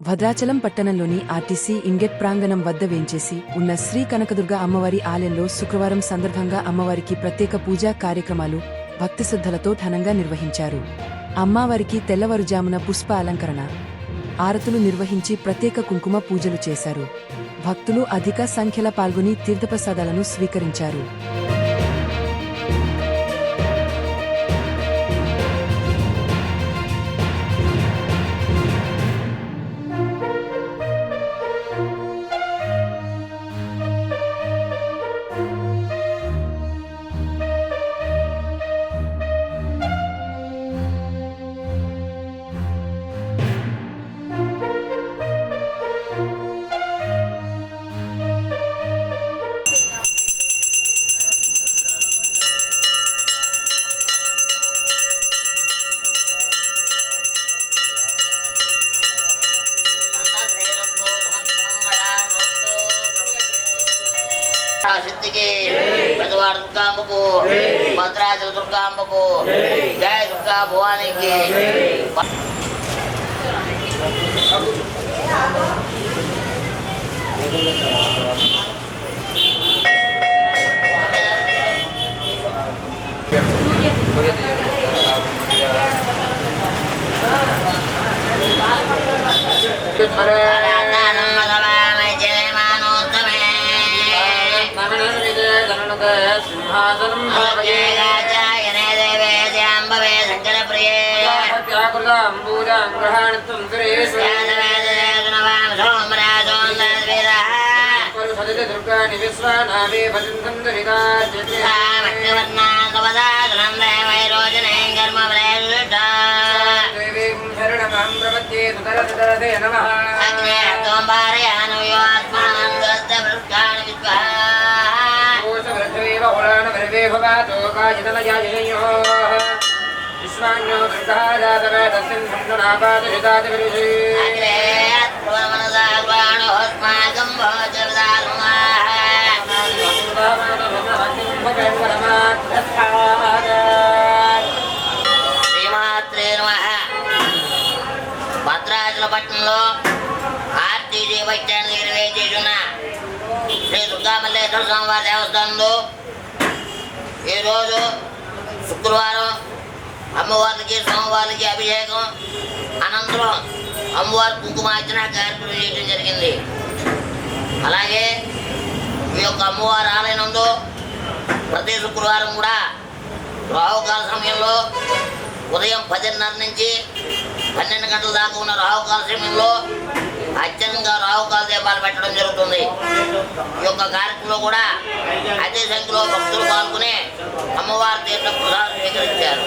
భద్రాచలం పట్టణంలోని ఆర్టీసీ ఇంగెట్ ప్రాంగణం వద్ద వేంచేసి ఉన్న శ్రీ కనకదుర్గ అమ్మవారి ఆలయంలో శుక్రవారం సందర్భంగా అమ్మవారికి ప్రత్యేక పూజా కార్యక్రమాలు భక్తిశ్రద్ధలతో ఘనంగా నిర్వహించారు. అమ్మవారికి తెల్లవారుజామున పుష్ప అలంకరణ, ఆరతులు నిర్వహించి ప్రత్యేక కుంకుమ పూజలు చేశారు. భక్తులు అధిక సంఖ్యలో పాల్గొని తీర్థప్రసాదాలను స్వీకరించారు. సిద్ధికి ప్రతివాడు దుర్గాంబకు, భద్రాచల దుర్గాంబకు, జయ దుర్గా భవానికి. భద్రాచల పట్టణంలో ఆర్టీసీ బస్ స్టాండ్ దగ్గర వేచేసిన శ్రీ దుర్గామల్లేశ్వర స్వామివారి దేవస్థానంలో ఈరోజు శుక్రవారం అమ్మవారికి స్వామివారికి అభిషేకం అనంతరం అమ్మవారి కుంకుమార్చన కార్యక్రమం చేయడం జరిగింది. అలాగే ఈ యొక్క అమ్మవారి ఆలయంలో ప్రతి శుక్రవారం కూడా రాహుకాల సమయంలో ఉదయం 10:30 నుంచి 12 గంటల దాకా ఉన్న రాహుకాల సమయంలో అత్యంతంగా రాహుకాల దీపాలు పెట్టడం జరుగుతుంది. ఈ యొక్క కార్యక్రమంలో కూడా అదే సంఖ్యలో భక్తులు పాల్గొని అమ్మవారి తీర్థ ప్రసాదం స్వీకరించారు.